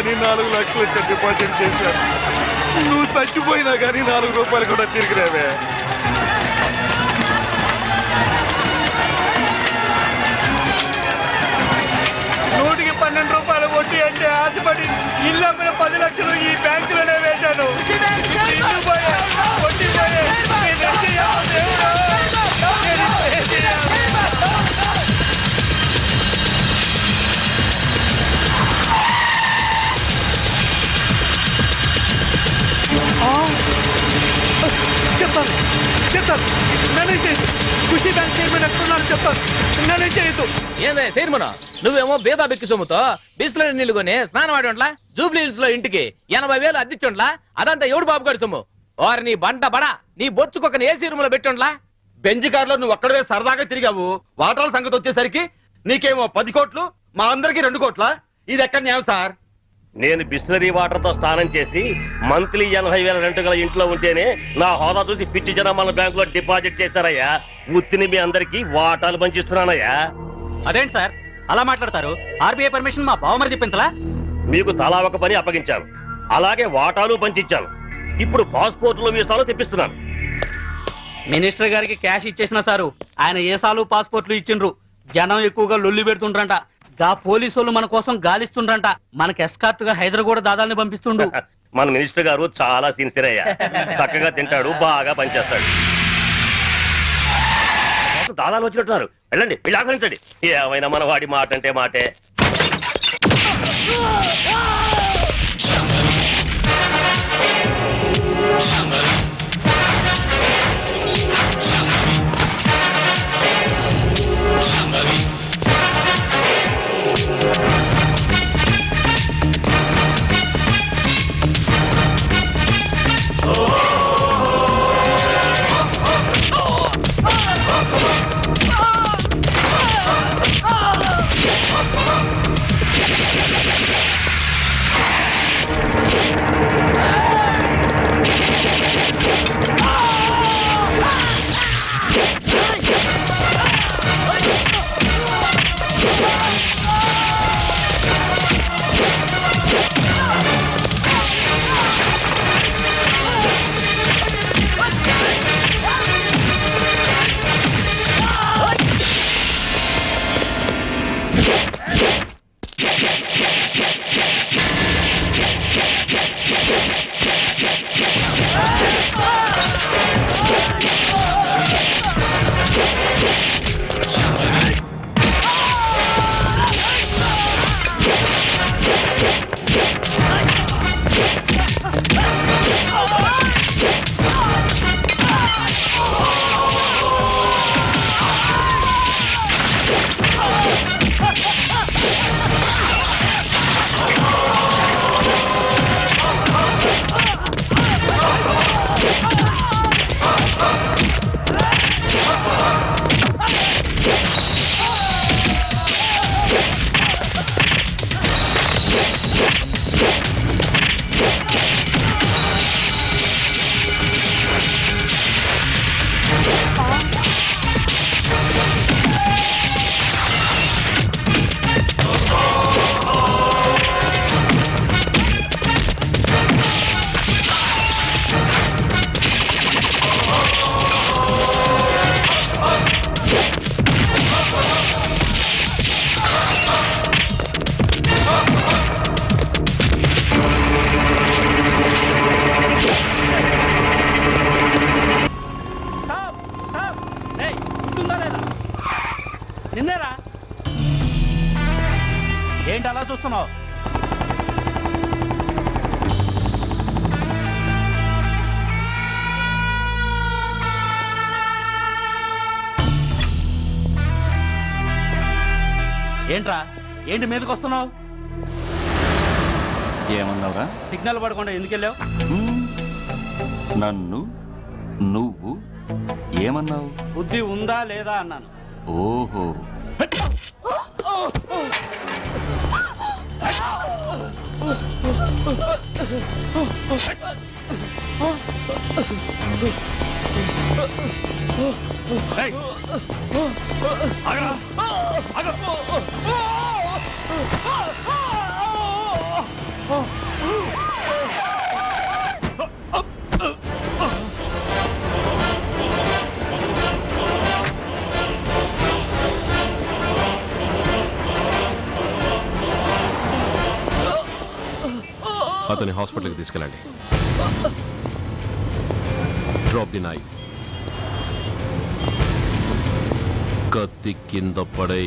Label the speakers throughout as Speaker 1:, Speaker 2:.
Speaker 1: కానీ 4 లక్షలు డిపాజిట్ చేశాను. నువ్వు చచ్చిపోయినా కానీ 4 రూపాయలు కూడా తిరిగి రావే. నూటికి 12 రూపాయలు వడ్డీ అంటే ఆశపడి ఇల్లు అమ్మిన 10 లక్షలు ఈ బ్యాంకులోనే వేశాను. ఇల్లు పోయా, వడ్డీ పోయే. చెప్తాను చెప్తాను నన్ను చేయదు. ఖుషి బ్యాంక్ చైర్మన్ ఎక్కడున్నారు చెప్తాను. నన్ను చేయదు.
Speaker 2: ఏందే చైర్మన్, నువ్వేమో బేదా బెక్కి సొమ్ముతో బిస్లరీ నీళ్లు కొని స్నానం ఆడి జూబ్లీ హిల్స్ లో ఇంటికి 80,000 అద్దిచ్చుండ్లా. అదంతా ఎవడు బాబు గారి సొమ్ము? వారు నీ బంట బడా నీ బొచ్చుకొక ఏసీ రూమ్ లో పెట్టుండ్లా.
Speaker 1: బెంజ్ కార్ లో నువ్వు ఒక్కడవే సరదాగా తిరిగావు. వాటాల సంగతి వచ్చేసరికి నీకేమో 10 కోట్లు, మా అందరికి 2 కోట్ల. ఇది ఎక్కడ న్యాయం సార్?
Speaker 3: నేను బిస్లరీ వాటర్ తో స్నానం చేసి మంత్లీ 80,000 రెంట్ గల ఇంట్లో ఉంటేనే నా హోదా చూసి పిచ్చి జనం మన బ్యాంక్ లో డిపాజిట్ చేశారయ్యా. ఉత్తిని మీ అందరికి వాటాలు పంచిస్తున్నానయ్యా.
Speaker 4: అదేంటి సార్ అలా మాట్లాడతారు? ఆర్బీఐ పర్మిషన్ మా బావమరిది పెంచలా?
Speaker 3: మీకు తలా ఒక పని అప్పగించాను, అలాగే వాటాలు పంచిచ్చాను. ఇప్పుడు పాస్పోర్ట్లు వీసాలు తెప్పిస్తున్నాను.
Speaker 4: మినిస్టర్ గారికి క్యాష్ ఇచ్చేసిన సారు ఆయన ఏసాలు పాస్పోర్ట్లు ఇచ్చిండ్రు. జనం ఎక్కువగా లొల్లి పెడుతుండ్రంట. గా పోలీసులు మన కోసం గాలిస్తుండ్రంట. మనకి ఎస్కార్ట్ గా హైదరాబాద్ దాదాల్ని పంపిస్తుండు.
Speaker 3: మన మినిస్టర్ గారు చాలా సిన్సియర్ అయ్యా. చక్కగా తింటాడు, బాగా పనిచేస్తాడు. దాదాలు వచ్చినట్టున్నారు, వెళ్ళండి, వీళ్ళు ఆహ్వానించండి. ఏమైనా మన వాడి మాట అంటే మాటే.
Speaker 4: నిన్నేరా ఏంటి అలా చూస్తున్నావు? ఏంట్రా ఏంటి మీదకి వస్తున్నావు?
Speaker 5: ఏమన్నావురా?
Speaker 4: సిగ్నల్ పడకుండా ఎందుకు వెళ్ళావు?
Speaker 5: నన్ను నువ్వు ఏమన్నావు?
Speaker 4: బుద్ధి ఉందా లేదా అన్నాను.
Speaker 5: ఓహో,
Speaker 6: అతని హాస్పిటల్కి తీసుకెళ్ళండి. Drop the knife. కత్తి కింద పడై.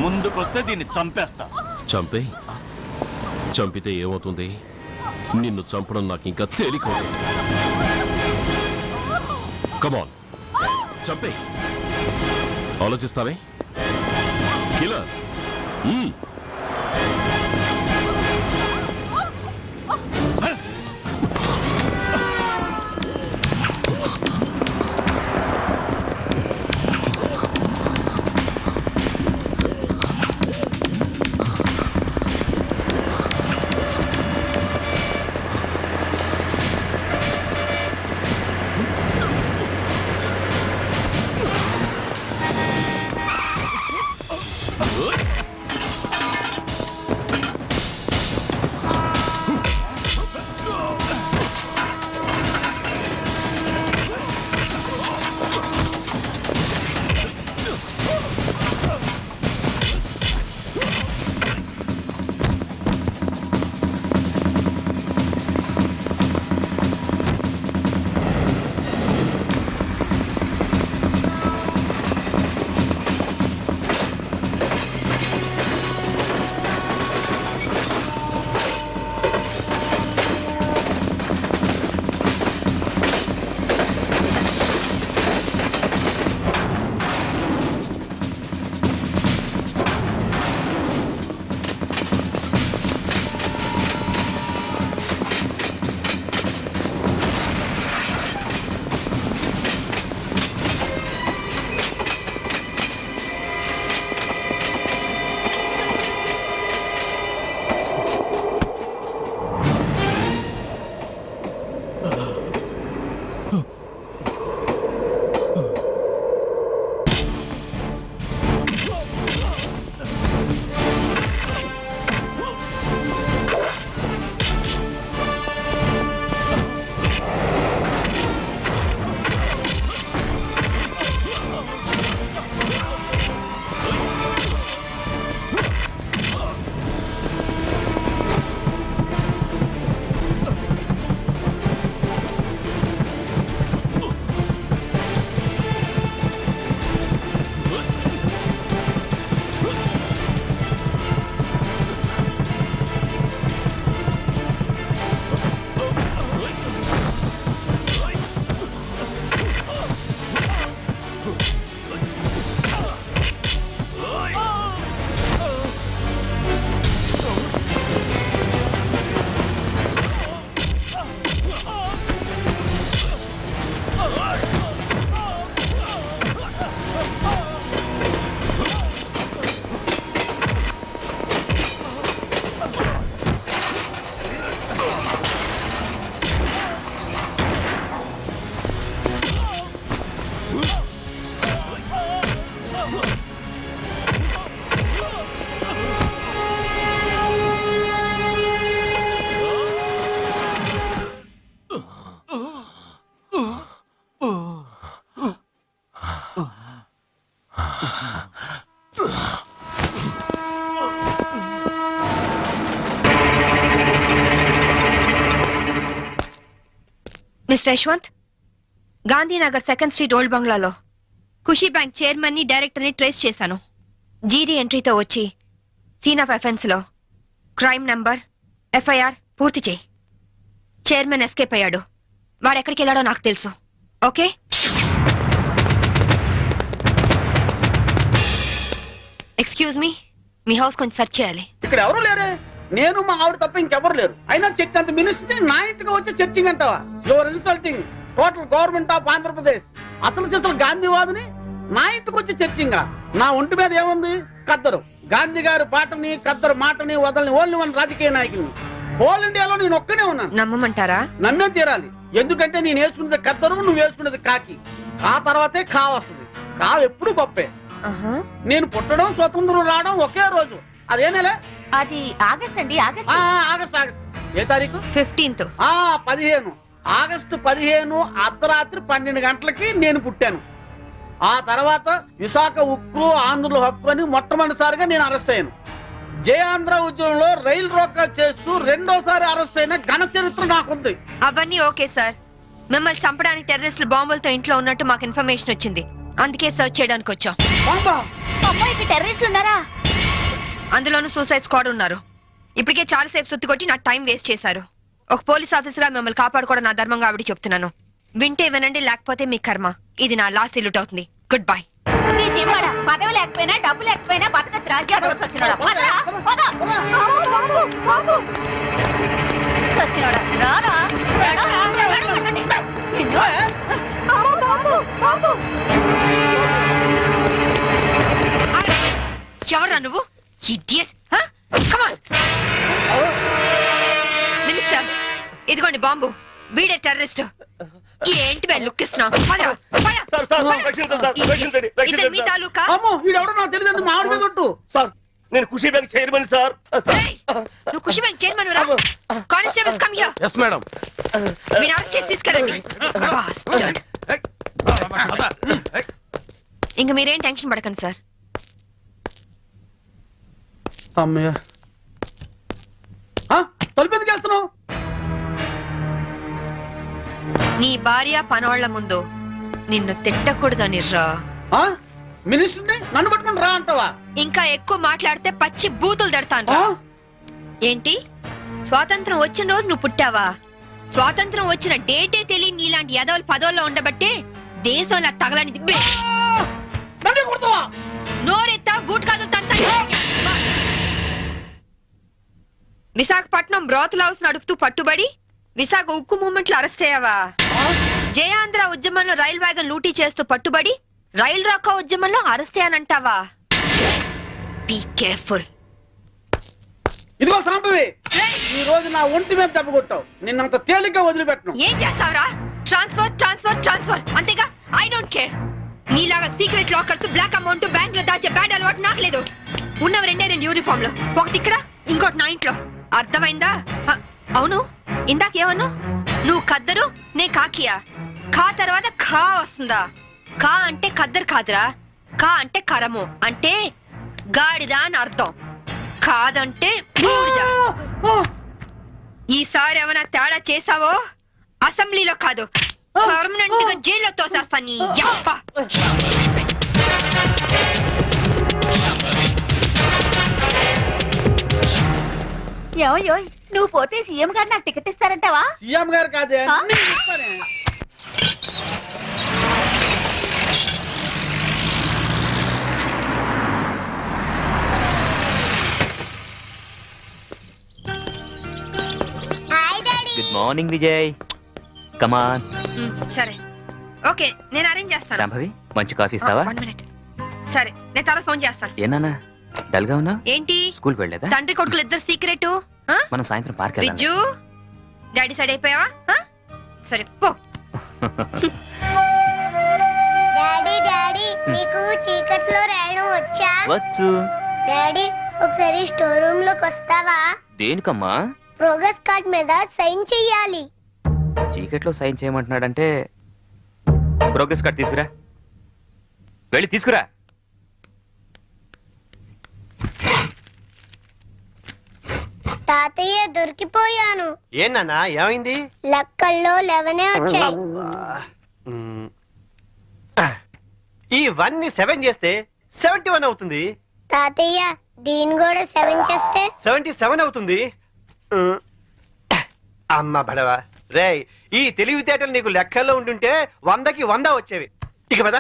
Speaker 5: ముందుకొస్తే దీన్ని చంపేస్తా.
Speaker 6: చంపే. చంపితే ఏమవుతుంది? నిన్ను చంపడం నాకు ఇంకా తేలికవుతుంది. కమాన్, చంపే. ఆలోచిస్తావే killer.
Speaker 7: Mister Yashwanth, Gandhinagar 2nd street old బంగ్లాలో ఖుషీ బ్యాంక్ చైర్మన్ ని డైరెక్టర్ ని ట్రేస్ చేశాను. జీడీ ఎంట్రీతో వచ్చి సీన్ ఆఫ్ అఫెన్స్ లో క్రైమ్ నంబర్ ఎఫ్ఐఆర్ పూర్తి చేయి. చైర్మన్ ఎస్కేప్ అయ్యాడు. వాడెక్కడికి వెళ్ళాడో నాకు తెలుసు. ఓకే? ఎక్స్క్యూజ్ మీ, మీ హౌస్ కొంచెం సెర్చ్ చేయాలి.
Speaker 4: ఇక్కడ ఎవరు లేరే. నేను మా ఆవిడ తప్ప ఇంకెవరు లేరు. అయినా చర్చ్ అంత మినిస్ట్రీ నా ఇంటికి వచ్చి చర్చింగ్ అంటావా? Your insulting total government of Andhra Pradesh. అసలు గాంధీవాదిని నా ఇంటికి వచ్చి చర్చింగ్. నా ఒంటి మీద ఏముంది? కద్దరు. గాంధీ గారి పాటని కద్దరు మాటని వదలని ఓన్లీ వన్ రాజకీయ నాయకుల్ని. హోల్ ఇండియాలో నేను ఒక్కనే ఉన్నాను.
Speaker 7: నమ్మమంటారా?
Speaker 4: నమ్మే తీరాలి. ఎందుకంటే నేను వేసుకున్నది కద్దరు, నువ్వు వేసుకున్నది కాకి. ఆ తర్వాతే కా వస్తుంది. కావు ఎప్పుడు గొప్పే. నేను పుట్టడం, స్వతంత్రం రావడం ఒకే రోజు. అదే నెల?
Speaker 7: అది ఆగస్ట్ అండి.
Speaker 4: ఆగస్ట్. ఏ తారీఖు?
Speaker 7: 15th.
Speaker 4: 15. ఆగస్టు 15 అర్ధరాత్రి 12 గంటలకి నేను పుట్టాను. ఆ తర్వాత విశాఖ ఉక్కు ఆంధ్రుల హక్కు అని మొట్టమొదటిసారిగా నేను అరెస్ట్ అయ్యాను. జయాంధ్ర ఉద్యమంలో రైలు రోకా చేస్తూ రెండోసారి అరెస్ట్ అయిన ఘన చరిత్ర నాకుంది.
Speaker 7: అవన్నీ ఓకే సార్. మిమ్మల్ని చంపడానికి టెర్రరిస్టులు బాంబులతో ఇంట్లో ఉన్నట్టు మాకు ఇన్ఫర్మేషన్ వచ్చింది. అందుకే సర్చ్ చేయడానికి వచ్చాం.
Speaker 4: బాంబా?
Speaker 8: అమ్మాయికి టెర్రరిస్టులు ఉన్నారా?
Speaker 7: అందులోనూ సూసైడ్ స్క్వాడ్ ఉన్నారు. ఇప్పటికే చాలాసేపు సుత్తి కొట్టి నా టైం వేస్ట్ చేశారు. ఒక పోలీస్ ఆఫీసర్ గా మిమ్మల్ని కాపాడుకోవడం నా ధర్మంగా ఆవిడ చెప్తున్నాను. వింటే వినండి, లేకపోతే మీ కర్మ. ఇది నా లాస్ట్ ఇల్లుట్ అవుతుంది. Good bye.
Speaker 8: నీ జిమ్మడ పదవి లేకపోయినా డబ్బు లేకపోయినా బతకచ్చు రాజ్యాలు వచ్చినోడా రారా
Speaker 7: ఎవరా నువ్వు? ఇడియట్. కమ్ ఆన్ మినిస్టర్, ఇదిగోండి బాంబు. వీడే టెర్రరిస్ట్. ఏంటి బే లుక్ ఇస్తున్నావు? మీ తాలూకా?
Speaker 4: అమ్మో, వీడెవడో నాకు తెలియదు. మా ఆవిడ మీద కొట్టు.
Speaker 3: సార్ నేను ఖుషీ బ్యాంక్ చైర్మన్ సార్.
Speaker 7: ఏయ్, నువ్వు ఖుషి బ్యాంక్ చైర్మన్ రా. Constables come here.
Speaker 2: Yes madam.
Speaker 7: వీడిని అరెస్ట్ చేసి తీసుకెళ్ళండి. Bastard. ఇంక మీరేం టెన్షన్ పడకండి సార్.
Speaker 4: అమ్మయ్య, తలుపు ఎందుకు వేస్తున్నావు?
Speaker 7: నీ భార్య పనోళ్ల ముందు నిన్ను తిట్టకూడదని రా.
Speaker 4: మినిస్టర్ని నన్ను పట్టుకుని రా అంటావా?
Speaker 7: ఇంకా ఎక్కువ మాట్లాడితే పచ్చి బూతులు దడతాను రా. ఏంటి, స్వాతంత్రం వచ్చిన రోజు నువ్వు పుట్టావా? స్వాతంత్రం వచ్చిన డేటే తెలియని నీలాంటి యదవులు పదవుల్లో ఉండబట్టే దేశంలో తగలనిది. నోరెత్తా బూట్ కాదు తంతా. విశాఖపట్నం బ్రోతల్ హౌస్ నడుపుతూ పట్టుబడి విశాఖ ఉక్కు మూవ్మెంట్ లో అరెస్ట్ అయ్యావా? జయాంధ్ర ఉద్యమంలో రైల్ వ్యాగన్ లూటీ చేస్తూ పట్టుబడి రైల్ రాకా ఉద్యమంలో అరెస్ట్ అయ్యానంటావా? Be careful.
Speaker 4: ఇదిగో సాంబవి, ఈ రోజు నా ఒంటి మీద దెబ్బ కొట్టావు. నిన్నంత తేలిగ్గా వదిలిపెట్టను.
Speaker 7: ఏం చేస్తావురా? ట్రాన్స్ఫర్ ట్రాన్స్ఫర్ ట్రాన్స్ఫర్ అంతేగా. I don't care. నీలాగా secret lockers, black amount bank లో దాచే బ్యాడ్ అలవాటు నాకు లేదు. ఉన్నవి రెండు యూనిఫామ్ లో, ఒకటి ఇక్కడ ఇంకోటి నా ఇంట్లో. అర్థమైందా? అవును, ఇందాకేమన్నా? నువ్వు కద్దరు, నే కాకియా. ఖా తర్వాత ఖా వస్తుందా? ఖా అంటే కద్దరు కాదురా. ఖా అంటే కరము, అంటే గాడిద అని అర్థం. కాదంటే బూడిద. ఈసారి ఏమైనా తేడా చేసావో అసెంబ్లీలో కాదు, పర్మనెంట్ గా జైల్లో తోసేస్తా నీ యప్ప.
Speaker 8: ఏమయ్యో, నువ్వు పోతే సీఎం గారు నాకు టికెట్ ఇస్తారంటావా?
Speaker 4: సీఎం గారు కాదే,
Speaker 8: ఆ?
Speaker 4: నేను ఇస్తానే.
Speaker 9: Good morning Vijay. కమాన్.
Speaker 7: సరే, ఓకే, నేను అరేంజ్ చేస్తాను.
Speaker 9: శాంభవి, మంచి కాఫీ ఇస్తావా?
Speaker 7: 1 minute. సరే, నేను తర్వాత ఫోన్ చేస్తాను.
Speaker 9: ఏనా డల్ గా ఉన్నా?
Speaker 7: ఏంటి,
Speaker 9: స్కూల్ వెళ్ళలేదా?
Speaker 7: తండ్రి కొడుకులు ఇద్దరు సీక్రెట్?
Speaker 9: మనం సాయంత్రం పార్క్ వెళ్దాం.
Speaker 7: విజ్జు, డాడీ సైడ్ అయిపోయావా? సరే పో.
Speaker 10: డాడీ డాడీ నీకు చీకట్లో రాయడం వచ్చా?
Speaker 9: వచ్చు.
Speaker 10: డాడీ ఒకసారి స్టోర్ రూమ్ లోకి వస్తావా?
Speaker 9: దేనికమ్మా?
Speaker 10: ప్రోగ్రెస్ కార్డ్ మీద సైన్ చెయ్యాలి.
Speaker 9: చీకట్లో సైన్ చేయమంటున్నాడంటే ప్రోగ్రెస్ కార్డ్ తీసుకురా. వెళ్ళి తీసుకురా.
Speaker 10: తాతయ్య దొరికిపోయాను.
Speaker 1: ఏనా ఏమైంది?
Speaker 10: లెక్కల్లో 11 వచ్చాయి.
Speaker 1: ఇవన్నీ 7 చేస్తే 71 అవుతుంది.
Speaker 10: తాతయ్య దీని కూడా 7 చేస్తే
Speaker 1: 77 అవుతుంది. అమ్మ బడవా రే, ఈ తెలివితేటలు నీకు లెక్కల్లో ఉంటుంటే 100కి 100 వచ్చేవి. ఇక పద.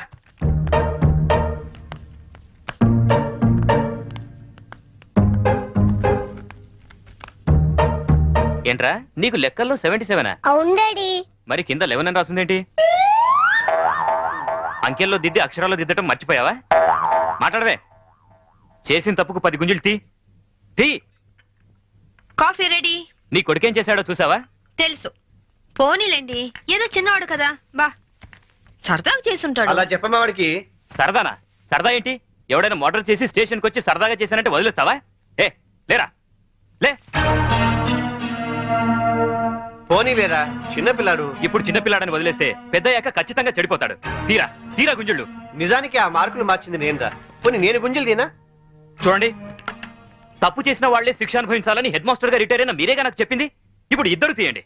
Speaker 9: ఏంట్రా నీకు లెక్కల్లో 77?
Speaker 10: అవును డాడీ.
Speaker 9: మరి కింద 11 అని రాస్తుందేంటి? అంకెల్లో దిద్ది అక్షరాల్లో దిద్దటం మర్చిపోయావా? మాట్లాడవే. చేసిన తప్పుకు 10 గుంజులు తీ.
Speaker 7: Coffee ready.
Speaker 9: నీ కొడుకేం చేశాడో చూసావా?
Speaker 7: తెలుసు. పోనీలేండి, ఏదో చిన్నవాడు కదా, బా సరదాగా చేసుంటాడు.
Speaker 1: అలా చెప్పమ్మా వాడికి.
Speaker 9: సరదానా? సరదా ఏంటి? ఎవడైనా మోటార్ చేసి స్టేషన్కి వచ్చి సరదాగా చేశానంటే వదిలేస్తావా? లేరా లే.
Speaker 1: పోనీ లేదా చిన్నపిల్లాడు.
Speaker 9: ఇప్పుడు చిన్నపిల్లాడని వదిలేస్తే పెద్దయ్యాక ఖచ్చితంగా చెడిపోతాడు. తీరా తీరా గుంజుళ్ళు.
Speaker 1: నిజానికి ఆ మార్కులు మార్చింది నేనురా. పోనీ నేను గుంజలు తీనా?
Speaker 9: చూడండి, తప్పు చేసిన వాళ్లే శిక్ష అనుభవించాలని హెడ్ మాస్టర్ గా రిటైర్ అయిన మీరేగా నాకు చెప్పింది. ఇప్పుడు ఇద్దరు తీయండి.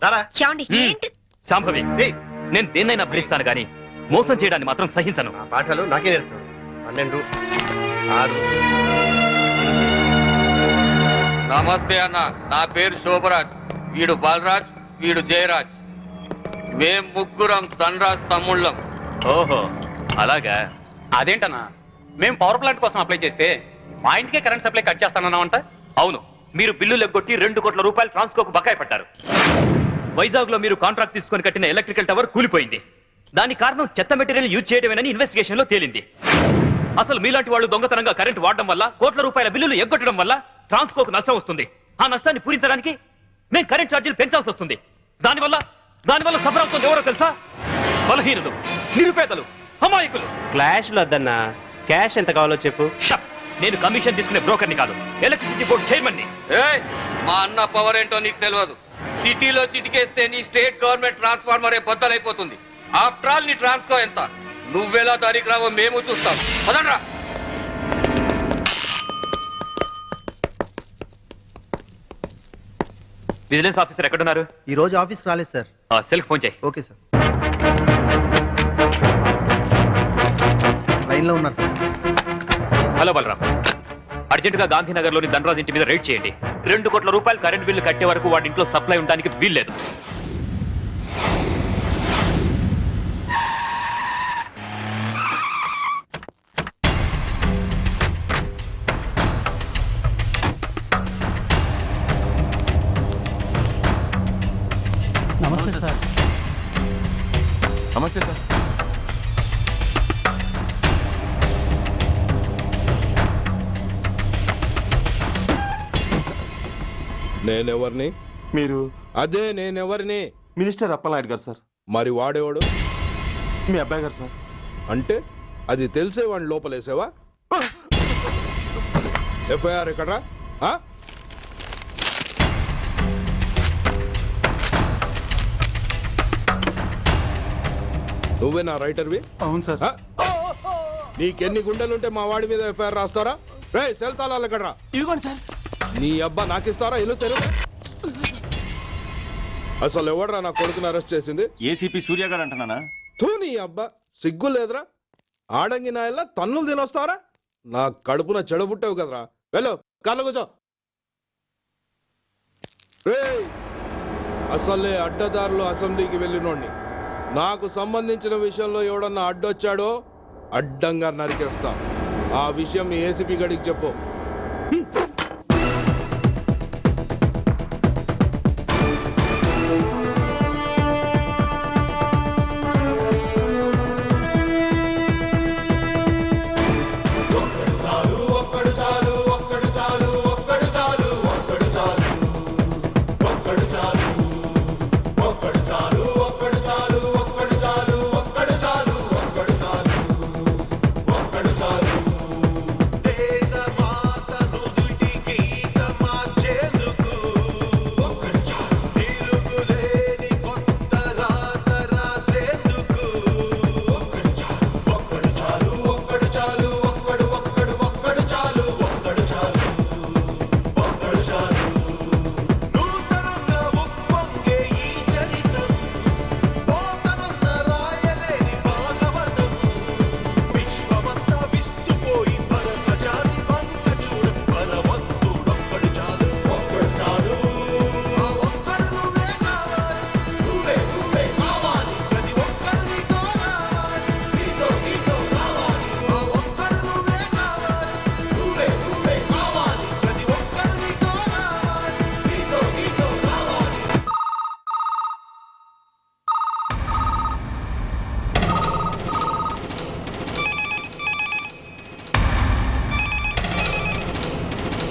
Speaker 1: రారా.
Speaker 7: ఏమండి ఏంటి
Speaker 9: శాంభవి, నేను దేన్నైనా భరిస్తాను గాని మోసం చేయడాన్ని మాత్రం సహించను.
Speaker 1: ఆ పాఠాలు నాకే నేర్పుతాడు. 12, 6.
Speaker 11: నమస్తే అన్న, నా పేరు శోభరాజ్. వీడు బాలరాజ్, వీడు జయరాజ్. మేం ముగ్గురం ధనరాజ్ తమ్ముళ్ళం.
Speaker 9: ఓహో అలాగా.
Speaker 2: అదేంటన్నా, మేము పవర్ ప్లాంట్ కోసం అప్లై చేస్తే మా ఇంటికే కరెంట్ సప్లై కట్ చేస్తానన్నామంట.
Speaker 9: అవును, మీరు బిల్లులు ఎగ్గొట్టి 2 కోట్ల రూపాయలు ట్రాన్స్కోకు బకాయి పట్టారు. వైజాగ్ లో మీరు కాంట్రాక్ట్ తీసుకొని కట్టిన ఎలక్ట్రికల్ టవర్ కూలిపోయింది. దాని కారణం చెత్త మెటీరియల్ యూజ్ చేయడమేనని ఇన్వెస్టిగేషన్ లో తేలింది. అసలు మీలాంటి వాళ్ళు దొంగతనంగా కరెంట్ వాడడం వల్ల, కోట్ల రూపాయల బిల్లులు ఎగ్గొట్టడం వల్ల ట్రాన్స్కోకు నష్టం వస్తుంది. ఆ నష్టాన్ని పూరించడానికి మేము కరెంట్ ఛార్జీలు పెంచాల్సి వస్తుంది. దానివల్ల సఫర్ అవుతుంది ఎవరో తెలుసా? బలహీనులు, నిరుపేదలు, అమాయకులు.
Speaker 1: క్లాష్ వద్దన్నా, క్యాష్ ఎంత కావాలో చెప్పు.
Speaker 9: షప్. నేను కమిషన్ తీసుకునే బ్రోకర్ని కాదు, ఎలక్ట్రిసిటీ బోర్డు చైర్మన్ ని.
Speaker 11: ఏయ్, మా అన్న పవర్ ఏంటో నీకు తెలియదు. సిటీలో చిటికేస్తే నీ స్టేట్ గవర్నమెంట్ ట్రాన్స్ఫార్మరే బద్దలైపోతుంది. ఆఫ్టర్ ఆల్ నీ ట్రాన్స్కో ఎంత? నువ్వెలా దారికి రావో మేము చూస్తాం. పదండ్రా.
Speaker 9: విజిలెన్స్ ఆఫీసర్ ఎక్కడున్నారు?
Speaker 1: ఈ రోజు ఆఫీస్కి రాలేదు సార్.
Speaker 9: సెల్కి ఫోన్ చేయి.
Speaker 1: Okay sir. లైన్లో ఉన్నారు సార్.
Speaker 9: హలో బలరాం, అర్జెంటుగా గాంధీనగర్ లోని ధనరాజ్ ఇంటి మీద రైడ్ చేయండి. 2 కోట్ల రూపాయలు కరెంట్ బిల్లు కట్టే వరకు వాడి ఇంట్లో సప్లై ఉండడానికి వీల్లేదు.
Speaker 4: నమస్తే సార్.
Speaker 5: నమస్తే సార్.
Speaker 6: నేనెవరిని?
Speaker 5: మీరు
Speaker 6: అదే నేనెవరిని?
Speaker 5: మినిస్టర్ అప్పలనాయుడు గారు సార్.
Speaker 6: మరి వాడేవాడు?
Speaker 5: మీ అబ్బాయి గారు సార్.
Speaker 6: అంటే అది తెలిసే వాడిని లోపలేసావా? ఎఫ్ఐఆర్ ఎక్కడ్రా? నువ్వే నా రైటర్వి?
Speaker 5: అవును సార్.
Speaker 6: నీకెన్ని గుండెలుంటే మా వాడి మీద ఎఫ్ఐఆర్ రాస్తారా? రే సెల్ తాళాలు ఎక్కడ్రా?
Speaker 5: ఇదిగోండి సార్.
Speaker 6: నీ అబ్బా నాకిస్తారా? ఇల్లు తెరువు. అసలు ఎవడ్రా నా కొడుకుని అరెస్ట్ చేసింది?
Speaker 5: ఏసీపీ సూర్య గారు అంటున్నానా?
Speaker 6: తూ నీ అబ్బా, సిగ్గు లేదురా? ఆడంగి నాయల్లా తన్నులు తినొస్తారా? నా కడుపున చెడబుట్టావు కదరా. వెళ్ళు, కార్లో కూర్చో. రేయ్, అసలే అడ్డదారులు అసెంబ్లీకి వెళ్ళినోడిని. నాకు సంబంధించిన విషయంలో ఎవడన్నా అడ్డొచ్చాడో అడ్డంగా నరికేస్తా. ఆ విషయం మీ ఏసీపీ గడికి చెప్పు.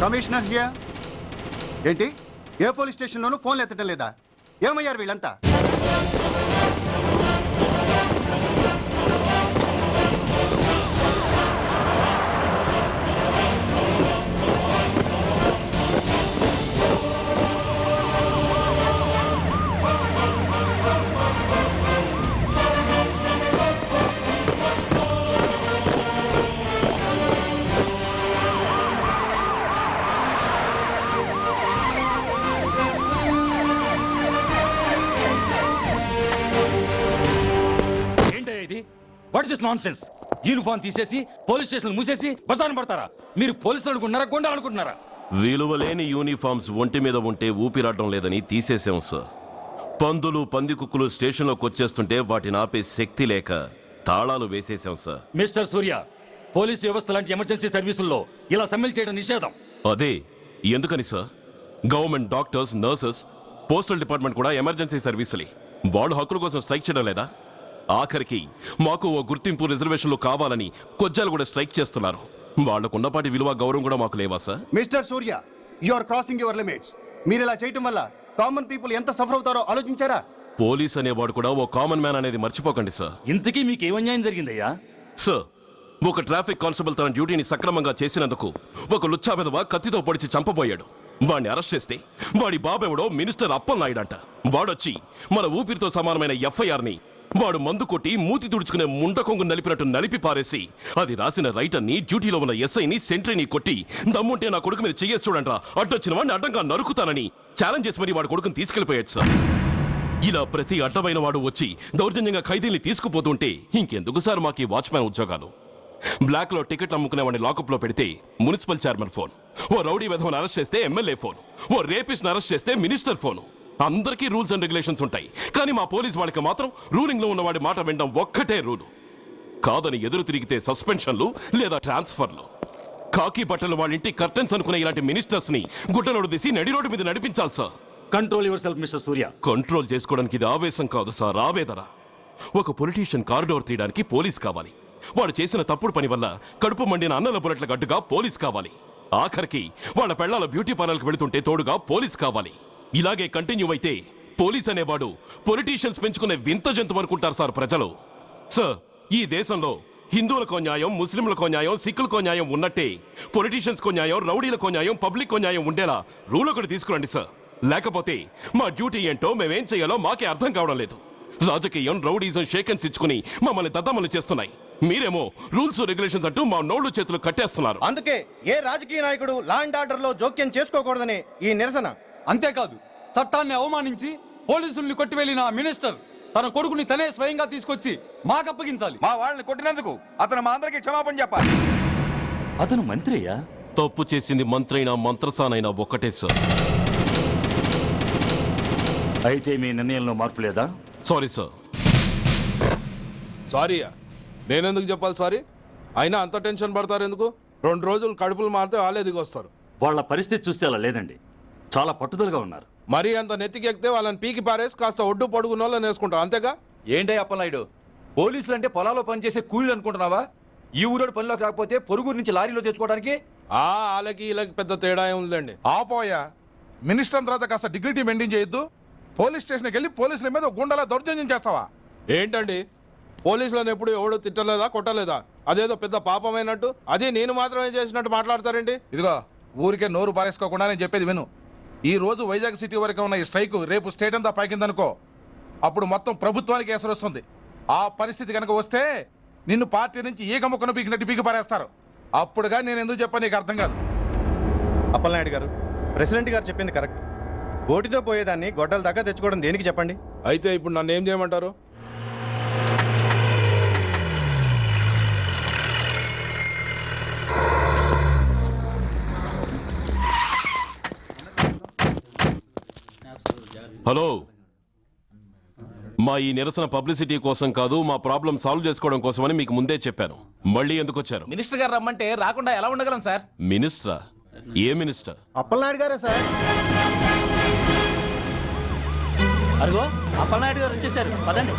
Speaker 1: Commissioner here. ఏంటి, ఏ పోలీస్ స్టేషన్లోనూ ఫోన్లు ఎత్తడం లేదా? ఏమయ్యారు వీళ్ళంతా? Is non sense? యూనిఫామ్ తీసేసి పోలీస్ స్టేషన్ మూసేసి బజారు పడతారా? మీరు పోలీసులు అనుకుంటున్నారా, గుండా అనుకుంటున్నారా?
Speaker 5: విలువలేని యూనిఫామ్స్ ఒంటి మీద ఉంటే ఊపిరాడడం లేదని తీసేసాం సార్. పందులు పందికుక్కులు స్టేషన్లోకి వచ్చేస్తుంటే వాటిని ఆపే శక్తి లేక తాళాలు వేసేసాం సార్.
Speaker 1: మిస్టర్ సూర్య, పోలీస్ వ్యవస్థ లాంటి ఎమర్జెన్సీ సర్వీసుల్లో ఇలా సమ్మెలు చేయడం నిషేధం.
Speaker 5: అదే ఎందుకని sir? Government doctors, nurses, postal department కూడా ఎమర్జెన్సీ సర్వీసులే. వాళ్ళు హక్కుల కోసం స్ట్రైక్ చేయడం లేదా? ఆఖరికి మాకు ఓ గుర్తింపు రిజర్వేషన్లు కావాలని కొజ్జాలు కూడా స్ట్రైక్ చేస్తున్నారు. వాళ్లకున్నపాటి విలువ గౌరవం కూడా మాకు లేవా sir?
Speaker 12: Mister Surya, you are crossing your limits. మీరు ఇలా చేయటం వల్ల కామన్ పీపుల్ ఎంత సఫర్ అవుతారో ఆలోచించారా?
Speaker 5: పోలీస్ అనేవాడు కూడా ఓ కామన్ మ్యాన్ అనేది మర్చిపోకండి సార్.
Speaker 1: ఇంతకీ మీకు ఏం అన్యాయం జరిగిందయ్యా?
Speaker 5: సార్, ఒక ట్రాఫిక్ కానిస్టేబుల్ తన డ్యూటీని సక్రమంగా చేసినందుకు ఒక లుచ్చా విధవ కత్తితో పొడిచి చంపబోయాడు. వాడిని అరెస్ట్ చేస్తే వాడి బాబెవడో మినిస్టర్ అప్పలనాయుడు అంట. వాడొచ్చి మన ఊపిరితో సమానమైన ఎఫ్ఐఆర్ని వాడు మందు కొట్టి మూతి తుడుచుకునే ముండకొంగు నలిపినట్టు నలిపి పారేసి అది రాసిన రైటర్ని, డ్యూటీలో ఉన్న ఎస్ఐని, సెంట్రీని కొట్టి దమ్ముంటే నా కొడుకు మీద చెయ్యేసి చూడంట్రా, అడ్డొచ్చిన వాడిని అడ్డంగా నరుకుతానని ఛాలెంజ్ చేసి మరి వాడు కొడుకుని తీసుకెళ్లిపోయాడు సార్. ఇలా ప్రతి అడ్డమైన వాడు వచ్చి దౌర్జన్యంగా ఖైదీల్ని తీసుకుపోతుంటే ఇంకెందుకు సార్ మాకు ఈ వాచ్మ్యాన్ ఉద్యోగాలు? బ్లాక్ లో టికెట్లు అమ్ముకునే వాడిని లాకప్ లో పెడితే మున్సిపల్ చైర్మన్ ఫోన్, ఓ రౌడీ విధవను అరెస్ట్ చేస్తే ఎమ్మెల్యే ఫోన్, ఓ రేపిస్ట్ అరెస్ట్ చేస్తే మినిస్టర్ ఫోను. అందరికీ రూల్స్ అండ్ రెగ్యులేషన్స్ ఉంటాయి, కానీ మా పోలీస్ వాళ్ళకి మాత్రం రూలింగ్ లో ఉన్న వాడి మాట వినడం ఒక్కటే రూలు. కాదని ఎదురు తిరిగితే సస్పెన్షన్లు లేదా ట్రాన్స్ఫర్లు. కాకి బట్టలు వాళ్ళ ఇంటి కర్టెన్స్ అనుకునే ఇలాంటి మినిస్టర్స్ ని గుడ్డలోడు తీసి నడి రోడ్డు మీద నడిపించాలి sir.
Speaker 1: Control your self mister Surya.
Speaker 5: Control చేసుకోవడానికి ఇది ఆవేశం కాదు సార్, ఆవేదన. ఒక పొలిటీషియన్ కారిడోర్ తీయడానికి పోలీస్ కావాలి. వాడు చేసిన తప్పుడు పని వల్ల కడుపు మండిన అన్నల బుల్లెట్ల గడ్డుగా పోలీస్ కావాలి. ఆఖరికి వాళ్ళ పెళ్లాల బ్యూటీ పార్లర్కి వెళుతుంటే తోడుగా పోలీస్ కావాలి. ఇలాగే కంటిన్యూ అయితే పోలీస్ అనేవాడు పొలిటీషియన్స్ పెంచుకునే వింత జంతువు అనుకుంటారు సార్ ప్రజలు. సార్, ఈ దేశంలో హిందువులకో న్యాయం, ముస్లింలకో న్యాయం, సిక్కులకో న్యాయం ఉన్నట్టే పొలిటీషియన్స్ కో న్యాయం, రౌడీలకో న్యాయం, పబ్లిక్ కో న్యాయం ఉండేలా రూల్ ఒకటి తీసుకురండి సార్. లేకపోతే మా డ్యూటీ ఏంటో మేమేం చేయాలో మాకే అర్థం కావడం లేదు. రాజకీయం, రౌడీజం షేకెన్స్ ఇచ్చుకుని మమ్మల్ని దద్దమలు చేస్తున్నాయి. మీరేమో రూల్స్ రెగ్యులేషన్స్ అంటూ మా నోళ్లు చేతులు కట్టేస్తున్నారు.
Speaker 12: అందుకే ఏ రాజకీయ నాయకుడు లా అండ్ ఆర్డర్ లో జోక్యం చేసుకోకూడదని ఈ నిరసన.
Speaker 1: అంతేకాదు, చట్టాన్ని అవమానించి పోలీసుల్ని కొట్టివెళ్లిన మినిస్టర్ తన కొడుకుని తనే స్వయంగా తీసుకొచ్చి మాకు అప్పగించాలి.
Speaker 11: మా వాళ్ళని కొట్టినందుకు అతను మా అందరికి క్షమాపణ చెప్పాలి.
Speaker 1: అతను మంత్రి అయ్యా.
Speaker 5: తప్పు చేసింది మంత్రైనా మంత్రసానైనా ఒక్కటే సార్.
Speaker 1: అయితే మీ నిర్ణయంలో మార్పు లేదా?
Speaker 5: Sorry sir.
Speaker 6: సారీయా? నేనెందుకు చెప్పాలి సారీ? అయినా అంత టెన్షన్ పడతారు ఎందుకు? 2 రోజులు కడుపులు మారితే వాళ్ళే దిగొస్తారు.
Speaker 1: వాళ్ళ పరిస్థితి చూస్తే అలా లేదండి, చాలా పట్టుదలగా ఉన్నారు.
Speaker 6: మరీ అంత నెత్తికెక్కితే వాళ్ళని పీకి పారేసి కాస్త ఒడ్డు పొడుగున్న వాళ్ళని వేసుకుంటాం, అంతేగా?
Speaker 9: ఏంటే అప్పలనాయుడు, పోలీసులు అంటే పొలాల్లో పనిచేసే కూలీలు అనుకుంటున్నావా? ఈ ఊరోడు పనిలోకి రాకపోతే పొరుగురు నుంచి లారీలో తెచ్చుకోవడానికి
Speaker 6: వాళ్ళకి వీళ్ళకి పెద్ద తేడా ఉందండి.
Speaker 11: ఆపోయా, మినిస్టర్ తర్వాత కాస్త డిగ్నిటీ మెయింటైన్ చేయొద్దు. పోలీస్ స్టేషన్కి వెళ్ళి పోలీసుల మీద గుండెలా దౌర్జన్యం చేస్తావా?
Speaker 6: ఏంటండి, పోలీసులను ఎప్పుడు ఎవడు తిట్టలేదా, కొట్టలేదా? అదేదో పెద్ద పాపమైనట్టు అది నేను మాత్రమే చేసినట్టు మాట్లాడతారేంటి?
Speaker 11: ఇదిగో, ఊరికే నోరు పారేసుకోకుండా నేను చెప్పేది విను. ఈ రోజు వైజాగ్ సిటీ వరకు ఉన్న ఈ స్ట్రైక్ రేపు స్టేట్ అంతా పైకిందనుకో, అప్పుడు మొత్తం ప్రభుత్వానికి ఎసరు వస్తుంది. ఆ పరిస్థితి కనుక వస్తే నిన్ను పార్టీ నుంచి ఈగ ముక్కను పీకినట్టు పీకి పారేస్తారు. అప్పుడుగా నేను ఎందుకు చెప్పాను నీకు అర్థం కాదు.
Speaker 12: అప్పలనాయుడు గారు, ప్రెసిడెంట్ గారు చెప్పింది కరెక్ట్. గోటితో పోయేదాన్ని గొడ్డల దాకా తెచ్చుకోవడం దేనికి చెప్పండి?
Speaker 6: అయితే ఇప్పుడు నన్ను ఏం చేయమంటారు?
Speaker 5: హలో, మా ఈ నిరసన పబ్లిసిటీ కోసం కాదు, మా ప్రాబ్లం సాల్వ్ చేసుకోవడం కోసమని మీకు ముందే చెప్పాను. మళ్ళీ ఎందుకు వచ్చారు?
Speaker 2: మినిస్టర్ గారు రమ్మంటే రాకుండా ఎలా ఉండగలం సార్?
Speaker 5: మినిస్టరా? ఏ మినిస్టర్?
Speaker 12: అప్పలనాయుడు గారే సార్.
Speaker 4: అదిగో అప్పలనాయుడు గారు వచ్చేసారు, పదండి.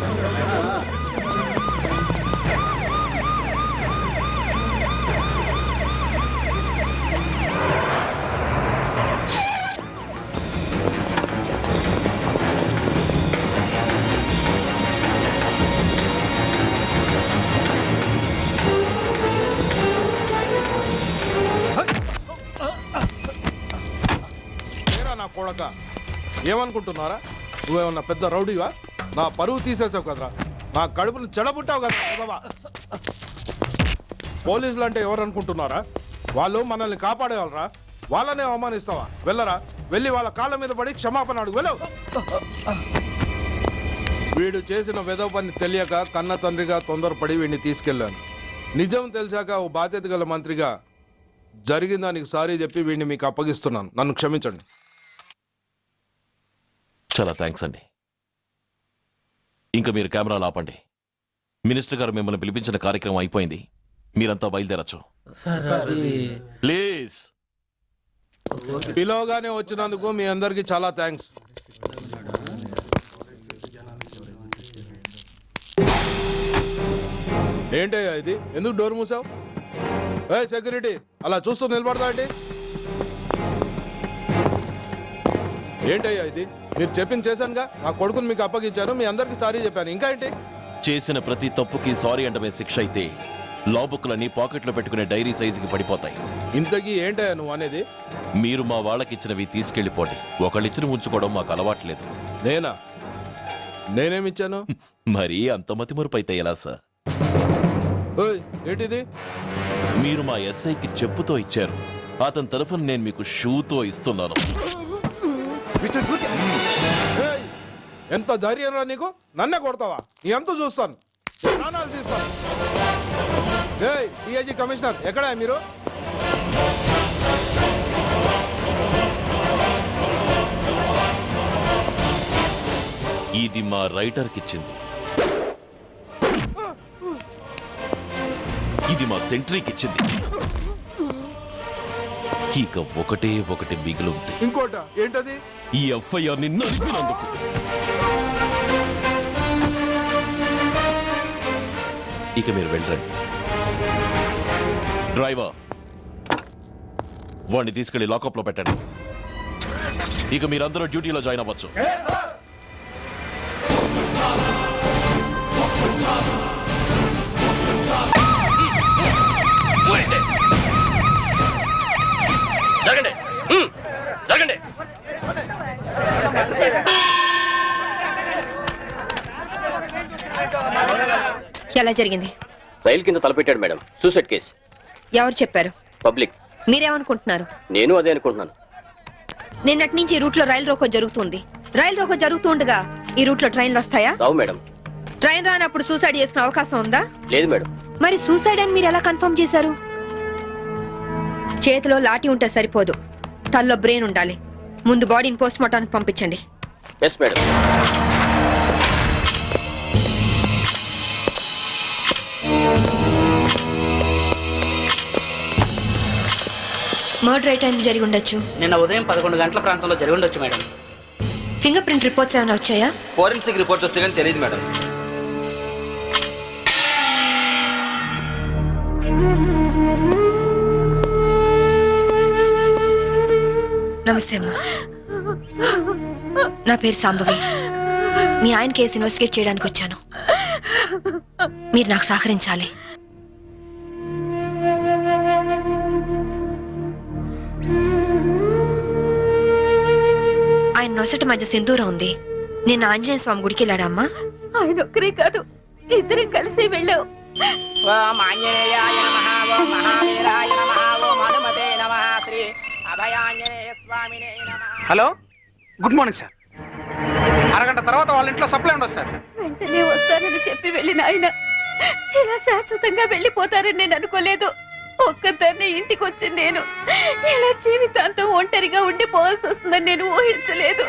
Speaker 6: నా కొడక, ఏమనుకుంటున్నారా? నువ్వేమన్నా పెద్ద రౌడీవా? నా పరువు తీసేసావు కదరా, నా కడుపును చెడబుట్టావు కదా. పోలీసులు అంటే ఎవరు అనుకుంటున్నారా? వాళ్ళు మనల్ని కాపాడేవాళ్ళరా, వాళ్ళనే అవమానిస్తావా? వెళ్ళరా, వెళ్ళి వాళ్ళ కాళ్ళ మీద పడి క్షమాపణ అడుగు. వెళ్ళవు. వీడు చేసిన వెధవ పని తెలియక కన్న తండ్రిగా తొందరపడి వీడిని తీసుకెళ్లాను. నిజం తెలిసాక ఓ బాధ్యత గల మంత్రిగా జరిగిన దానికి సారీ చెప్పి వీడిని మీకు అప్పగిస్తున్నాను. నన్ను క్షమించండి.
Speaker 5: చాలా థ్యాంక్స్ అండి. ఇంకా మీరు కెమెరాలు ఆపండి. మినిస్టర్ గారు మిమ్మల్ని పిలిపించిన కార్యక్రమం అయిపోయింది. మీరంతా బయలుదేరచ్చు ప్లీజ్.
Speaker 6: పిలవగానే వచ్చినందుకు మీ అందరికీ చాలా థ్యాంక్స్. ఏంటయ్యా ఇది? ఎందుకు డోర్ మూసావు? ఏ సెక్యూరిటీ, అలా చూస్తూ నిలబడతా అండి. ఏంటయ్యా ఇది? మీరు చెప్పింది చేశానుగా. నా కొడుకుని మీకు అప్పగించాను. మీ అందరికీ సారీ చెప్పాను. ఇంకా ఏంటి?
Speaker 5: చేసిన ప్రతి తప్పుకి సారీ అంటమే శిక్ష అయితే లా బుక్లన్నీ పాకెట్లో పెట్టుకునే డైరీ సైజుకి పడిపోతాయి.
Speaker 6: ఇంతకీ ఏంటయ్యా నువ్వు అనేది?
Speaker 5: మీరు మా వాళ్ళకిచ్చినవి తీసుకెళ్లిపోండి. ఒకళ్ళిచ్చిన ఉంచుకోవడం మాకు అలవాట్లేదు.
Speaker 6: నేనా? నేనేమిచ్చాను?
Speaker 5: మరి అంత మతిమరుపు అయితే ఎలా సార్?
Speaker 6: ఓయ్, ఏంటిది?
Speaker 5: మీరు మా ఎస్ఐకి చెప్పుతో ఇచ్చారు. అతని తరఫున నేను మీకు షూతో ఇస్తున్నాను.
Speaker 6: ఏయ్, ఎంత ధైర్యం రా నీకు? నన్నే కొడతావా? నీ ఎంత చూస్తాను, ప్రాణాలు తీస్తాను. ఏయ్ డిఐజీ కమిషనర్, ఎక్కడా మీరు?
Speaker 5: ఇది మా రైటర్కి ఇచ్చింది. ఇది మా సెంట్రీకి ఇచ్చింది. ఇక ఒకటే ఒకటి మిగిలి ఉంది.
Speaker 6: ఇంకోట ఏంటది?
Speaker 5: ఈ ఎఫ్ఐఆర్ ని నడిపినందుకు. ఇక మీరు వెళ్ళండి. డ్రైవర్, వాడిని తీసుకెళ్లి లాకప్ లో పెట్టండి. ఇక మీరందరూ డ్యూటీలో జాయిన్ అవ్వచ్చు.
Speaker 3: జరగండి, జరగండి.
Speaker 7: ఎలా జరిగింది?
Speaker 3: రైలు కింద తలపెట్టాడు మేడం. Suicide case.
Speaker 7: ఎవరు చెప్పారు?
Speaker 3: పబ్లిక్.
Speaker 7: మీరేమనుకుంటున్నారు?
Speaker 3: నేను అదే అనుకుంటున్నాను.
Speaker 7: నిన్నటి నుంచి ఈ రూట్ లో రైలు రోకో జరుగుతుంది. రైలు రోకో జరుగుతూ ఉండగా ఈ రూట్ లో ట్రైన్లు వస్తాయా?
Speaker 3: రావు మేడం.
Speaker 7: ట్రైన్ రానప్పుడు సూసైడ్ చేసుకునే అవకాశం ఉందా?
Speaker 3: లేదు మేడం.
Speaker 7: మరి సూసైడ్ అని మీరు ఎలా కన్ఫర్మ్ చేశారు? చేతిలో లాఠీ ఉంటే సరిపోదు, తల్లో బ్రెయిన్ ఉండాలి. ముందు బాడీని పోస్ట్ మార్టానికి పంపించండి.
Speaker 3: Yes madam.
Speaker 7: మర్డర్ ఏ టైం జరిగి ఉండొచ్చు?
Speaker 4: నిన్న ఉదయం 11 గంటల ప్రాంతంలో జరిగి ఉండొచ్చు మేడం.
Speaker 7: ఫింగర్ ప్రింట్ రిపోర్ట్స్ ఏమైనా వచ్చాయా?
Speaker 9: ఫోరెన్సిక్ రిపోర్ట్ వస్తే కానీ తెలియదు మేడం.
Speaker 7: నమస్తే అమ్మా. నా పేరు సాంబవి. మీ ఆయన కేసు ఇన్వెస్టిగేట్ చేయడానికి వచ్చాను. మీరు నాకు సహకరించాలి. ఆయన నొసట మధ్య సింధూరం ఉంది. నిన్న ఆంజనేయ స్వామి గుడికి వెళ్ళాడమ్మా.
Speaker 8: ఆయన ఒక్కరే కాదు, ఇద్దరం కలిసి వెళ్ళావు.
Speaker 1: Hello, good morning sir. అరగంట తర్వాత వాళ్ళ ఇంట్లో సప్లై ఉండదు సార్.
Speaker 8: వెంటనే వస్తానని చెప్పి వెళ్ళిన ఆయన ఇలా శాశ్వతంగా వెళ్ళిపోతారని నేను అనుకోలేదు. ఒక్కదాన్ని ఇంటికి వచ్చి నేను ఇలా జీవితాంతం ఒంటరిగా ఉండిపోవాల్సి వస్తుందని నేను ఊహించలేదు.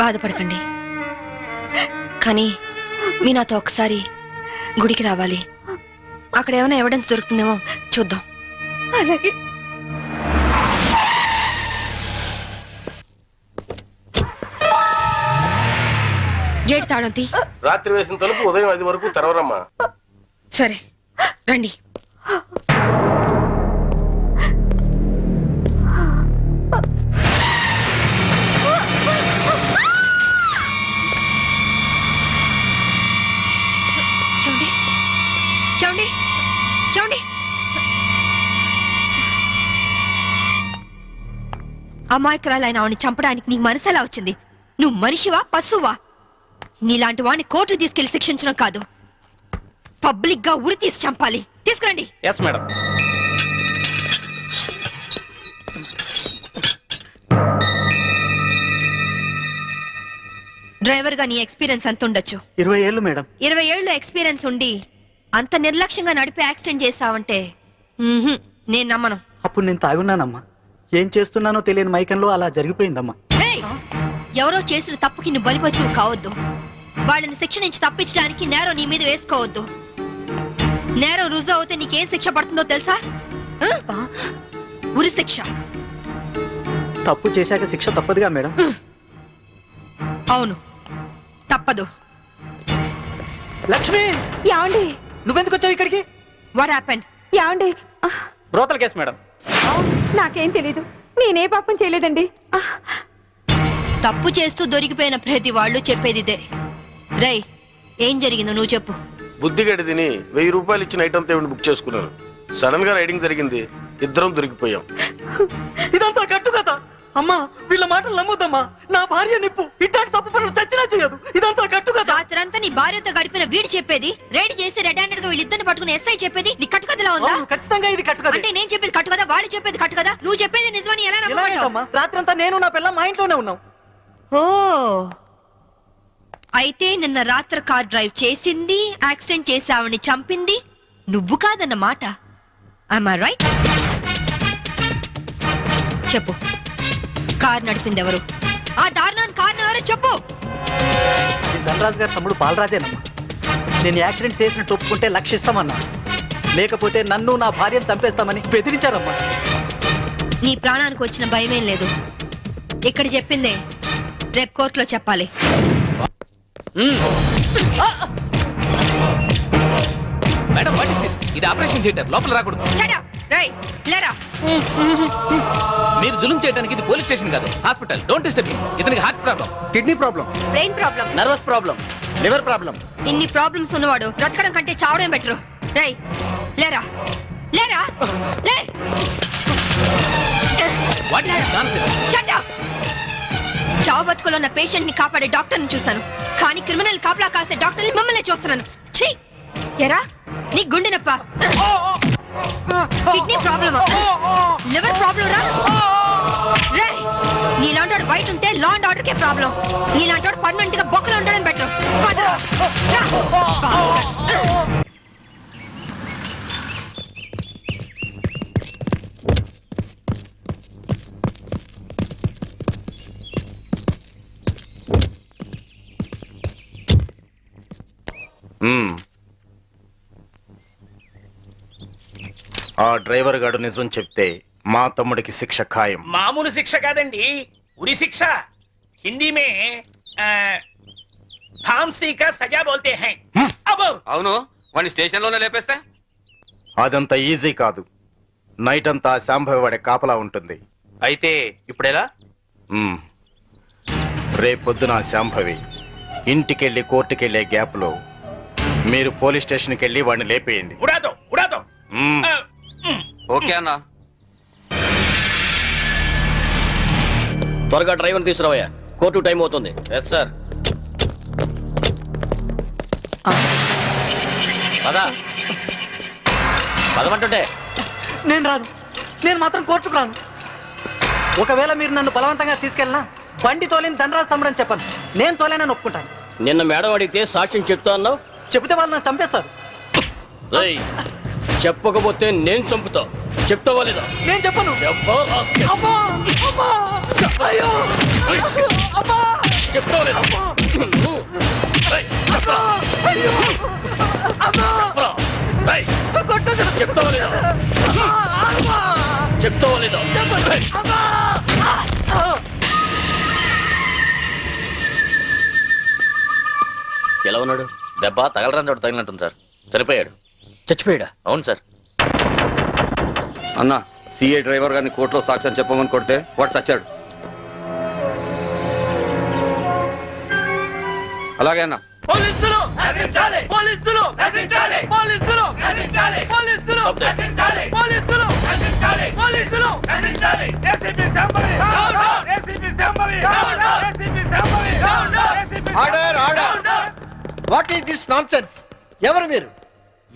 Speaker 7: బాధపడకండి, కానీ మీ నాతో ఒకసారి గుడికి రావాలి. అక్కడ ఏమైనా ఎవిడెన్స్ దొరుకుతుందేమో చూద్దాం.
Speaker 8: అలాగే.
Speaker 7: గేట్ తాళం తీ.
Speaker 3: రాత్రి వేసిన తలుపు ఉదయం 5 వరకు తెరవరమ్మా.
Speaker 7: సరే రండి. చూడండి చూడండి చూడండి. అమాయకురాలైన ఆవిని చంపడానికి నీకు మనసు ఎలా వచ్చింది? నువ్వు మనిషివా పశువా? నీలాంటి వాడిని కోర్టు తీసుకెళ్లి శిక్షించడం కాదు, పబ్లిక్ గా ఉరి తీసి చంపాలి. తీసుకురండి.
Speaker 1: Yes madam.
Speaker 7: గా నీ ఎక్స్పీరియన్స్ ఎంత ఉండొచ్చు?
Speaker 4: 20 ఏళ్ళు మేడం.
Speaker 7: 20 ఏళ్ళు ఎక్స్పీరియన్స్ ఉండి అంత నిర్లక్ష్యంగా నడిపి యాక్సిడెంట్ చేసావంటే నేను నమ్మను.
Speaker 4: అప్పుడు నేను తాగున్నానమ్మా. ఏం చేస్తున్నానో తెలియని మైకంలో అలా జరిగిపోయిందమ్మా.
Speaker 7: ఏయ్! ఎవరో చేసిన తప్పుకి నువ్వు బలిపశువు కావద్దు. వాళ్ళని శిక్ష నుంచి తప్పించడానికి నేరం నీ మీద వేసుకోవద్దు. నేరం రుజువు అవుతే నీకేం శిక్ష పడుతుందో తెలుసా? ఉరి శిక్ష.
Speaker 4: తప్పు చేశాక శిక్ష తప్పదుగా మేడం.
Speaker 7: అవును, తప్పదు.
Speaker 4: లక్ష్మి,
Speaker 8: యాండి
Speaker 4: నువ్వెందుకు వచ్చావు ఇక్కడికి?
Speaker 7: What happened?
Speaker 8: Andy
Speaker 4: brothel case madam.
Speaker 8: నాకేం తెలీదు, నేనే పాపం చేయలేదండి.
Speaker 7: తప్పు చేస్తూ దొరికిపోయిన ప్రతి వాళ్ళు చెప్పేది ఇదే. రై, ఏం జరిగిందో నువ్వు చెప్పు.
Speaker 1: బుద్ధిగడి తిని 1000 రూపాయలు ఇచ్చిన ఐటమ్ తేవిని బుక్ చేసుకున్నాను. సడన్ గా రైడింగ్ జరిగింది, ఇద్దరం దొరికిపోయాం.
Speaker 4: ఇదంతా కట్టు కదా అమ్మా. వీళ్ళ మాటలు నమ్మొద్దమ్మా. నా భార్య నిప్పు ఇట్లాంటి తప్పు పనులు చచ్చినా చేయదు. ఇదంతా కట్టు కదా.
Speaker 7: రాత్రంతా నీ భార్యతో గడిపిన వీడు చెప్పేది, రైడ్ చేసి రెడ్ హ్యాండెడ్ గా వీళ్ళిద్దరిని పట్టుకుని ఎస్ఐ చెప్పేది నీ కట్టు కథలా ఉందా?
Speaker 4: ఖచ్చితంగా ఇది కట్టు కదా.
Speaker 7: అంటే నేను చెప్పేది కట్టు కదా, వాళ్ళు చెప్పేది కట్టు కదా. నువ్వు చెప్పేది నిజమని ఎలా నమ్ముకుంటావు?
Speaker 4: రాత్రంతా నేను నా పిల్ల మా ఇంట్లోనే ఉన్నాం.
Speaker 7: ఓ, అయితే నిన్న రాత్రి కార్ డ్రైవ్ చేసింది, యాక్సిడెంట్ చేసావని చంపింది నువ్వు కాదన్నమాట. Am I right? చెప్పు, కార్ నడిపింది ఎవరు? ఆ దారుణాన్ని కారణం ఎవరో చెప్పు.
Speaker 4: ధనరాజు గారి తమ్ముడు బాలరాజేనమ్మా. నేను యాక్సిడెంట్ చేసినట్టు ఒప్పుకుంటే లక్షిస్తామన్నా, లేకపోతే నన్ను నా భార్యను చంపేస్తామని బెదిరించారమ్మా.
Speaker 7: నీ ప్రాణానికి వచ్చిన భయమేం లేదు. ఇక్కడ చెప్పిందే రేపు కోర్టులో చెప్పాలి.
Speaker 2: Madam, what is this? ఇది ఆపరేషన్ థియేటర్, లోపల రాకూడదు.
Speaker 7: Shut up! రేయ్, లేరా.
Speaker 2: మీరు జులుం చేయడానికి ఇది పోలీస్ స్టేషన్ కాదు, హాస్పిటల్. Don't disturb him. ఇతనికి heart problem,
Speaker 4: kidney problem,
Speaker 7: brain problem,
Speaker 4: nervous problem, liver problem.
Speaker 7: ఇన్ని ప్రాబ్లమ్స్ ఉన్నవాడు బ్రతకడం కంటే చావడం బెటర్. రేయ్, లేరా, లేరా, లే.
Speaker 2: What is nonsense?
Speaker 7: Shut up! చావు బతుకులో ఉన్న పేషెంట్ ని కాపాడే డాక్టర్ ని చూస్తాను, కానీ క్రిమినల్ కాపలా కాసే డాక్టర్ ని మమ్మల్ని చూస్తున్నాను. ఛీ! ఎరా, నీ గుండె నొప్ప, కిడ్నీ ప్రాబ్లమా, లివర్ ప్రాబ్లం రా. రేయ్, నీలాంటి బయట ఉంటే law and order K problem. నీలాంటి పర్మనెంట్ గా బొక్కలు ఉండడం బెటర్.
Speaker 1: ఆ డ్రైవర్ గాడు నిజం చెప్తే మా తమ్ముడికి శిక్ష ఖాయం.
Speaker 3: మామూలు శిక్ష కాదండి, ఉరి శిక్ష. హిందీ మే फांसी का सजा बोलते हैं.
Speaker 2: అవును, వాడిని స్టేషన్ లోనే లేపేస్తే
Speaker 1: అదంత ఈజీ కాదు. నైట్ అంతా శాంభవి వాడే కాపలా ఉంటుంది.
Speaker 2: అయితే ఇప్పుడెలా?
Speaker 1: రేపొద్దున శాంభవి ఇంటికెళ్ళి కోర్టుకెళ్లే గ్యాప్ లో మీరు పోలీస్ స్టేషన్కి వెళ్ళి వాడిని లేపేయండి.
Speaker 3: ఉడాదో.
Speaker 2: ఓకే అన్న.
Speaker 3: త్వరగా డ్రైవర్ తీసుకురావయ్యా, కోర్టు టైం అవుతుంది.
Speaker 2: Yes sir.
Speaker 3: పదమంటుంటే
Speaker 4: నేను రాను. నేను మాత్రం కోర్టుకు రాను. ఒకవేళ మీరు నన్ను బలవంతంగా తీసుకెళ్ళినా బండి తోలేని ధనరాజు తమ్ముడని చెప్పను. నేను తోలేనని ఒప్పుకుంటాను.
Speaker 3: నిన్న మేడం అడిగితే సాక్ష్యం చెప్తా అన్నావు.
Speaker 4: చెబితే వాళ్ళు నన్ను చంపేస్తారు.
Speaker 3: చెప్పకపోతే నేను చంపుతా. చెప్తావా లేదా?
Speaker 4: నేను చెప్పను.
Speaker 3: చెప్తావా లేదా? చెప్తావా లేదా? ఎలా ఉన్నాడు?
Speaker 2: దెబ్బ తగలరాని చోట తగిలినట్టుంది సార్. చనిపోయాడు.
Speaker 3: చచ్చిపోయాడా?
Speaker 2: అవును సార్.
Speaker 13: అన్నా, సిఐ డ్రైవర్ గారిని కోర్టులో సాక్ష్యం చెప్పమని కొడితే వాడు చచ్చాడు. అలాగే అన్న.
Speaker 3: పోలీసులు నశించాలి! పోలీసులు నశించాలి! పోలీసులు నశించాలి! పోలీసులు నశించాలి! పోలీసులు నశించాలి! పోలీసులు నశించాలి! ACP Shambhavi down down! ACP Shambhavi down down! ACP Shambhavi down down! ACP order order!
Speaker 1: What is this nonsense? ఎవరు మీరు?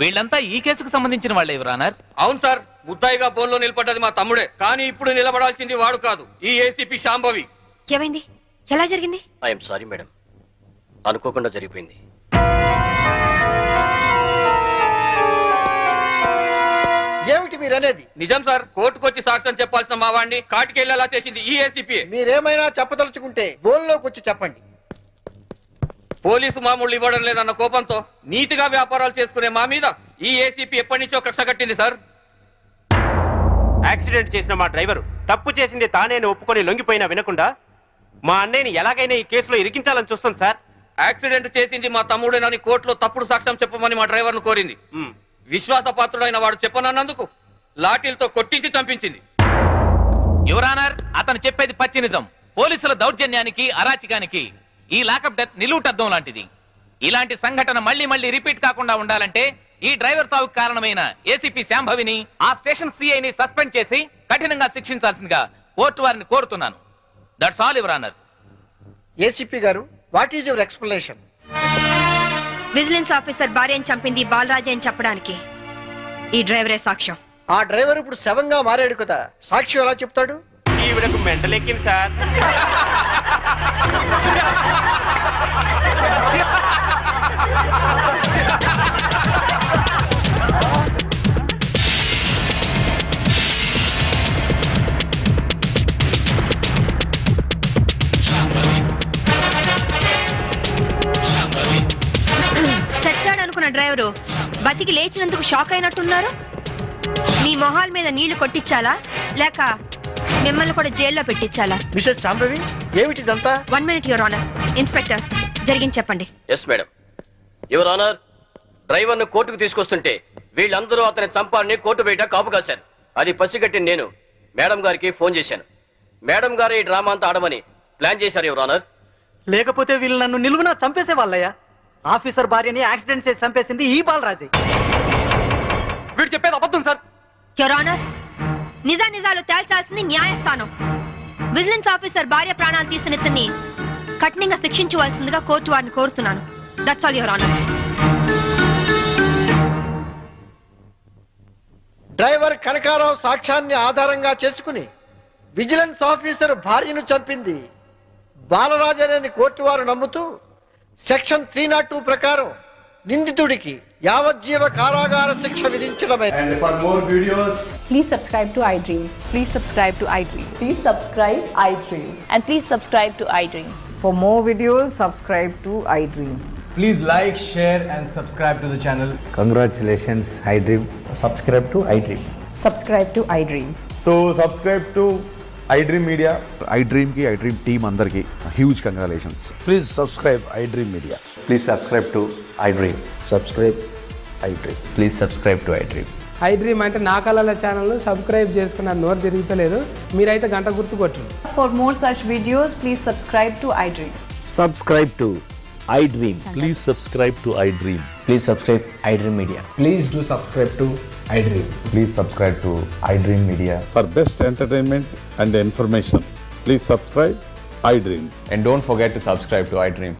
Speaker 2: వీళ్ళంతా ఈ కేసుకు సంబంధించిన వాళ్ళే యువరానర్.
Speaker 13: అవును సార్, ముద్దాయిగా బోన్లో నిలబడ్డది మా తమ్ముడే, కానీ ఇప్పుడు నిలబడాల్సింది వాడు కాదు, ఈ ఏసీపీ శాంభవి.
Speaker 7: ఏమైంది? ఎలా జరిగింది?
Speaker 3: I'm sorry madam.
Speaker 13: అనుకోకుండా జరిగిపోయింది.
Speaker 1: ఏమిటి మీరు అనేది?
Speaker 13: నిజం సార్, కోర్టుకొచ్చి సాక్ష్యం చెప్పాల్సిన మా వాడిని కాటికి వెళ్ళేలా చేసింది ఈ ఏసీపీ.
Speaker 1: మీరేమైనా చెప్పదలుచుకుంటే బోల్లోకి వచ్చి చెప్పండి.
Speaker 13: పోలీసు మామూలు ఇవ్వడం లేదన్న కోపంతో నీతిగా వ్యాపారాలు చేసుకునే మా మీద ఈ ఏసీపీ ఎప్పటి నుంచో కక్ష కట్టింది సార్.
Speaker 14: యాక్సిడెంట్ చేసిన మా డ్రైవరు తప్పు చేసింది తానేని ఒప్పుకొని లొంగిపోయినా వినకుండా మా అన్నయ్యని ఎలాగైనా ఈ కేసులో ఇరికించాలని చూస్తుంది సార్.
Speaker 13: యాక్సిడెంట్ చేసింది మా తమ్ముడేనని కోర్టులో తప్పుడు సాక్ష్యం చెప్పమని మా డ్రైవర్ను కోరింది. విశ్వాసపాత్రుడైన వాడు చెప్పనన్నందుకు లాఠీలతో కొట్టించి చంపించింది.
Speaker 2: యువరానర్, అతను చెప్పేది పచ్చి నిజం. పోలీసుల దౌర్జన్యానికి, అరాచకానికి ఈ లాకప్ డెత్ నిలువుటద్దం లాంటిది. ఇలాంటి సంఘటన మళ్ళీ మళ్ళీ రిపీట్ కాకుండా ఉండాలంటే ఈ డ్రైవర్ సావుకు కారణమైన ఏసీపీ శాంభవిని, ఆ స్టేషన్ సిఐని సస్పెండ్ చేసి కఠినంగా శిక్షించాల్సిందిగా కోర్టు వారిని కోరుతున్నాను. That's all your honour.
Speaker 1: ఏసీపీ గారు, what is your explanation?
Speaker 7: Vigilance officer భార్యను చంపింది బాలరాజే అని చెప్పడానికి ఈ డ్రైవరే సాక్ష్యం.
Speaker 1: ఆ డ్రైవర్ ఇప్పుడు శవంగా మారాడు కదా, సాక్షి ఎలా చెప్తాడు?
Speaker 14: ఈవిడకు మెంటలెక్కింది సార్.
Speaker 7: చచ్చాడనుకున్న డ్రైవరు బతికి లేచినందుకు షాక్ అయినట్టున్నారు. మీ మొహాల మీద నీళ్లు కొట్టించాలా లేక మిమ్మల్ని కూడా జైల్లో పెట్టించాలా?
Speaker 1: మిసెస్ శాంభవి, ఏమిటిదంతా?
Speaker 7: 1 minute యువర్ ఆనర్. ఇన్స్పెక్టర్, జరిగింది చెప్పండి.
Speaker 13: Yes madam. యువర్ ఆనర్, డ్రైవర్ను కోర్టుకు తీసుకొస్తుంటే వీళ్ళందరూ అతని చంపాలని కోర్టు బయట కాపు కాశారు. అది పసిగట్టి నేను మేడం గారికి ఫోన్ చేశాను. మేడం గారు ఈ డ్రామా అంతా ఆడమని ప్లాన్ చేశారు యువర్ ఆనర్.
Speaker 4: లేకపోతే వీళ్ళు నన్ను నిలువునా చంపేసే వాళ్ళయ్యా. ఆఫీసర్ భార్యని యాక్సిడెంట్ చేసి చంపేసింది ఈ బాలరాజే.
Speaker 13: వీడు చెప్పేది అబద్ధం సార్.
Speaker 7: యువర్ ఆనర్, నిజాలు తేల్చాల్సింది న్యాయస్థానం. విజిలెన్స్ ఆఫీసర్ భార్య ప్రాణాలు తీసిన ఇతన్ని కఠినంగా శిక్షించవలసిందిగా కోర్టు వారిని కోరుతున్నాను. That's all your honour.
Speaker 1: Driver Kanakarao సాక్ష్యాన్ని ఆధారంగా చేసుకుని విజిలెన్స్ ఆఫీసర్ భార్యను చంపింది బాలరాజనేని కోర్టు వారు నమ్ముతూ సెక్షన్ 302 ప్రకారం నిందితుడికి యావజ్జీవ కారాగార శిక్ష విధించడమే.
Speaker 3: And for more videos,
Speaker 8: Please subscribe to iDream. Please subscribe to iDream. Please subscribe iDream. And please subscribe to iDream.
Speaker 15: For more videos, subscribe to iDream.
Speaker 3: please like, share and subscribe to the channel.
Speaker 12: Congratulations iDream.
Speaker 3: Subscribe to iDream.
Speaker 15: Subscribe to iDream.
Speaker 3: So subscribe to iDream Media.
Speaker 11: iDream కి iDream team అందరికి huge congratulations.
Speaker 12: Please subscribe iDream media.
Speaker 3: Please subscribe to iDream.
Speaker 12: Subscribe iDream.
Speaker 3: Please subscribe to iDream.
Speaker 15: iDream అంటే నా కళల channel subscribe చేసుకున్న నోరు తిరుగుతలేదు. మీరైతే గంట గుర్తు కొట్టండి.
Speaker 8: For more such videos, please subscribe to iDream.
Speaker 12: Subscribe to iDream. Please subscribe to iDream.
Speaker 3: Please subscribe iDream Media. Please do subscribe to iDream.
Speaker 12: Please subscribe to iDream media.
Speaker 11: For best entertainment and information please subscribe iDream.
Speaker 3: And don't forget to subscribe to iDream.